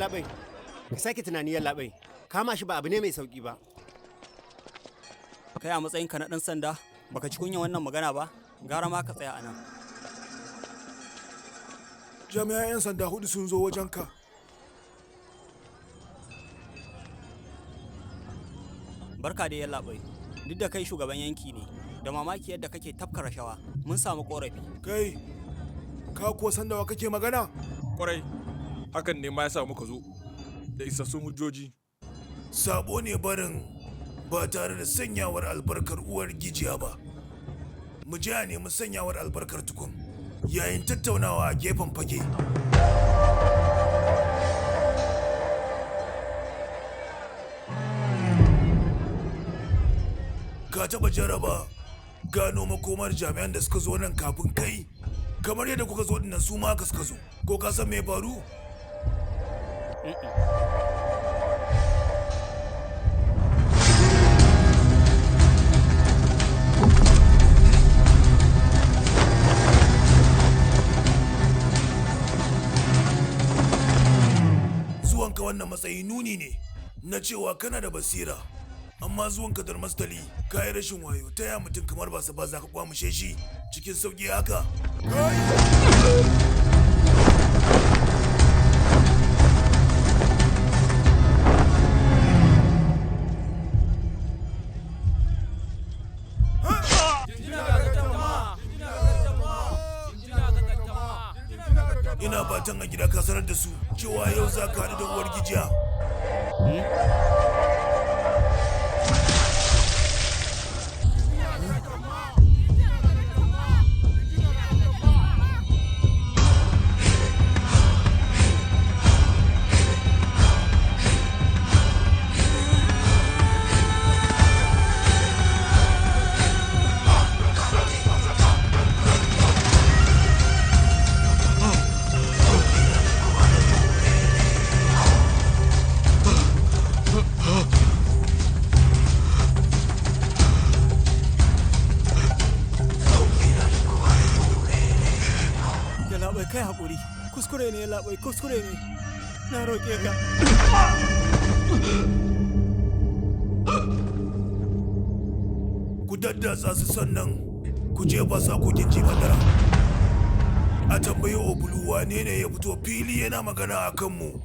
Yallaɓai, ka sake tunani yallaɓai. Kama shi ba abu ne mai sauƙi ba. Kai a matsayinka na ɗan sanda, baka ci kunya wannan magana ba, gara ma ka tsaya a nan. Jami'an 'yan sanda 4 sun zo wajenka. Barka da yallaɓai, duk da kai shugaban yanki ne, da mamaki yadda kake tafka rashawa, mun samu ƙorafi. Kai, ka kuwa san da wa kake magana? Kwarai, hakan ne ma ya sa muka zo da isassun hujjoji. Sabo ne barin ba tare da sanyawar albarkar uwar gijiya ba. Mu je a nemi sanyawar albarkar tukun yayin tattaunawa a gefen fage. Ka taɓa jaraba gano makomar jami'an da suka zo nan kafin kai? Kamar yadda kuka zo dinnan su ma haka suka zo. Ko ka san me faru? Zuwanka wannan matsayi nuni ne na cewa kana da basira. Amma zuwanka da mastali ka yi rashin wayo ta ya mutum kamar ba za ka kwamushe shi cikin sauƙi haka. Ina fatan a gida ka sanar da su cewa yau za ka haɗu da uwar gijiya. Kai haƙuri, kuskure ne yallaɓai, kuskure ne. Na roƙe ka. Ku daddatsa su sannan ku jefa su a kogin jimadara. A tambayi Obulu wane ne ya fito fili yana magana a kanmu.